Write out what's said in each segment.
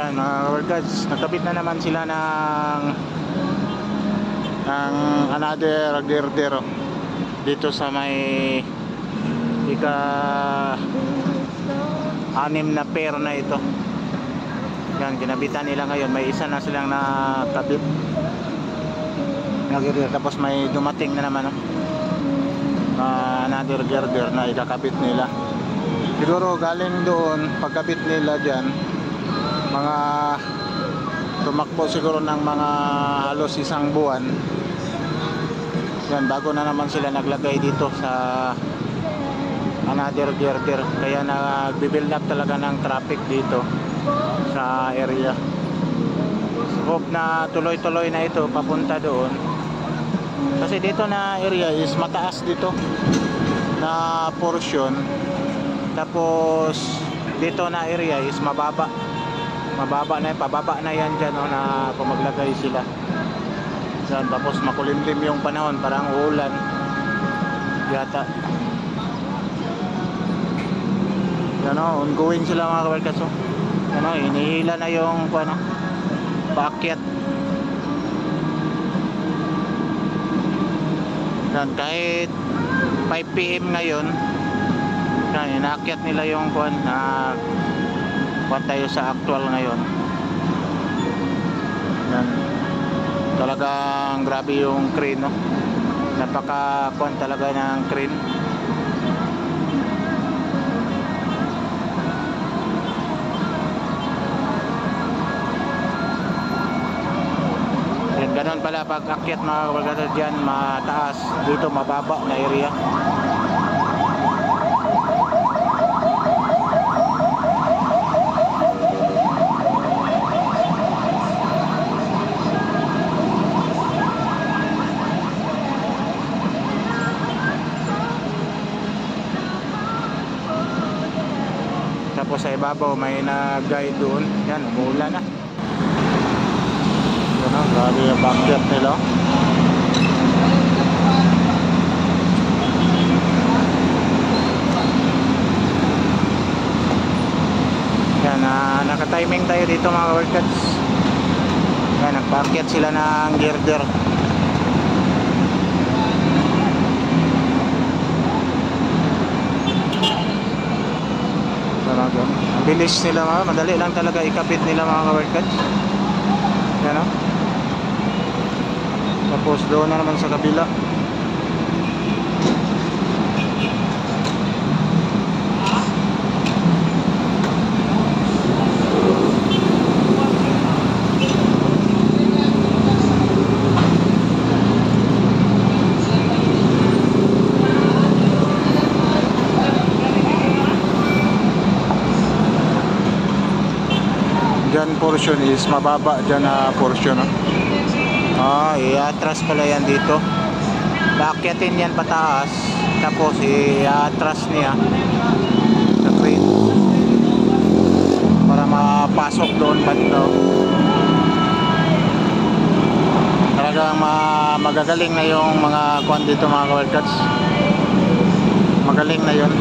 Yan mga workers, nagkabit na naman sila ng another girder dito sa may ika-6 na pair na ito. Yan, ginabitan nila ngayon. May isa na silang nakabit na girder, tapos may dumating na naman another girder na ikakabit nila. Siguro galing doon, pagkabit nila dyan, mga tumakbo siguro ng mga halos 1 buwan. Yan, bago na naman sila naglagay dito sa another girder. Kaya nagbi-build up talaga ng traffic dito sa area. Hope na tuloy-tuloy na ito papunta doon. Kasi dito na area is mataas dito na portion. Tapos dito na area is mababa na yan, pababa na yan dyan na kung maglagay sila dyan. Tapos makulimlim yung panahon, parang uulan yata. Yan ongoing sila mga kabarkas. Inihila na yung paakyat. Yan, kahit 5 PM ngayon, yan, inaakyat nila yung tayo sa actual ngayon. Yan, talagang grabe yung crane, napaka talaga ng crane. Yan, ganun pala pag akyat mga kabarkada dyan, mataas, dito mababa na area. Tapos sa ibabaw may nag-guide doon. Yan, umuulan na. Yan, grabe yung backyard nila. Yan, naka-timing tayo dito mga workers. Yan, nag-backyard sila ng girder. Ang bilis nila madali lang talaga ikabit nila mga kaworkers. Yan tapos doon na naman sa kabila. Dyan portion is mababa dyan na portion. I-atras pala yan dito. Baakyatin yan pataas. Tapos i-atras niya sa crane para mapasok doon banda. Talagang magagaling na yung mga kwan dito mga kaworkers. Magaling na yun.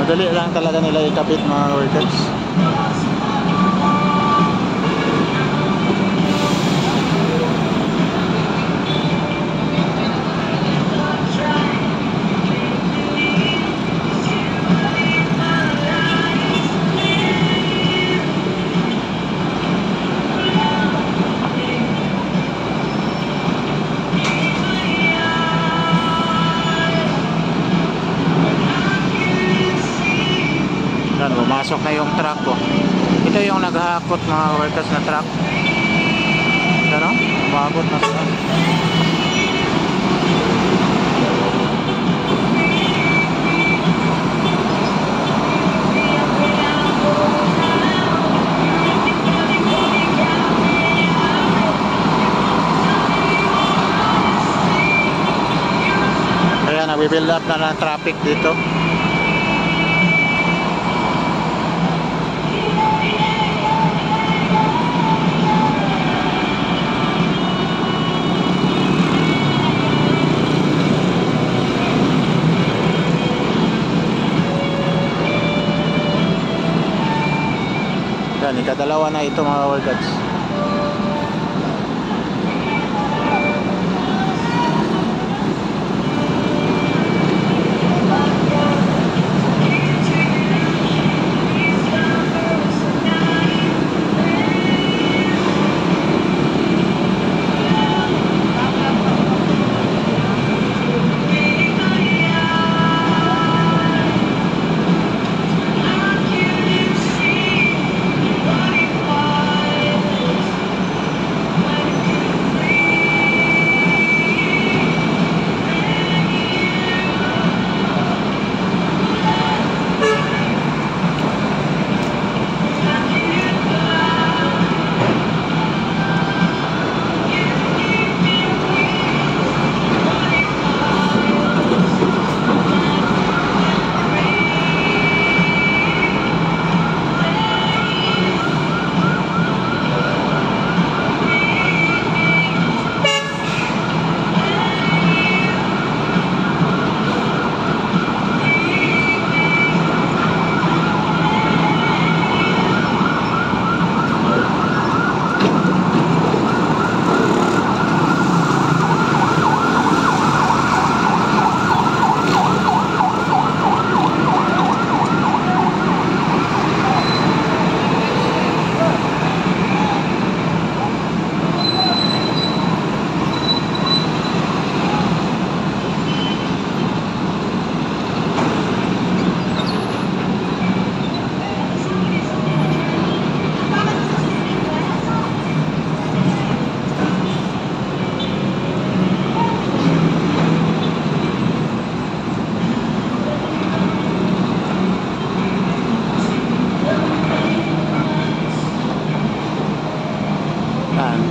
Madali lang talaga nila ikabit mga workers. Pumasok na yung truck ko. Ito yung naghahakot mga workers na truck. Ano? Umabot na sila. nagbe-build up na ng traffic dito. Yan, ikadalawa na ito mga workers.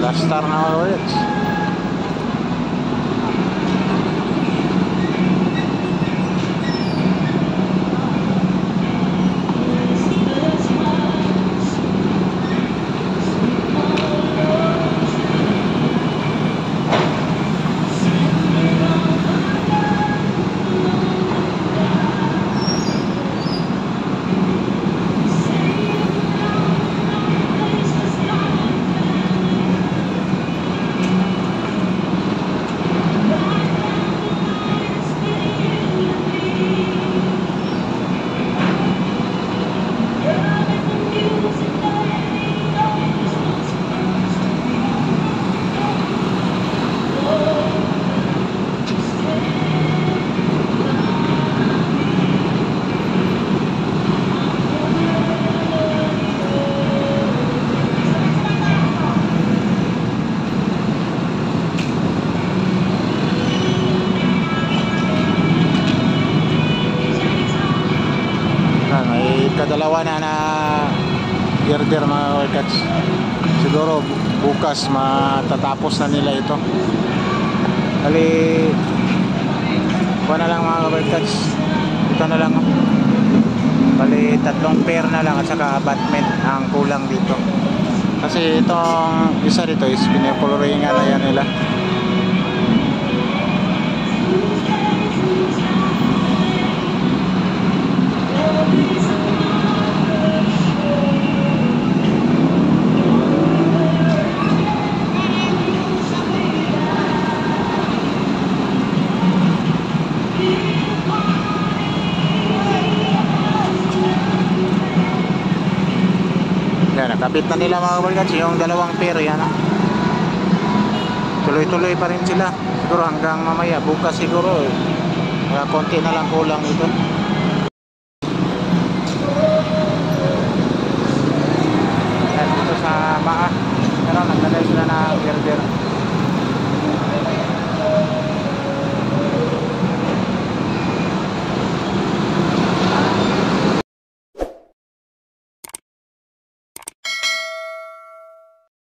Last star na ulit. Kadalawa na girder mga workers. Siguro bukas matatapos na nila ito. Kali kuha na lang mga workers. Ito na lang. Kali 3 pair na lang at saka abutment ang kulang dito. Kasi itong isa dito is pinipoloringan na yan nila. Nakabit na nila mga kabarkats yung 2 pair yan. Tuloy-tuloy pa rin sila siguro hanggang mamaya, bukas siguro konti na lang kulang ito.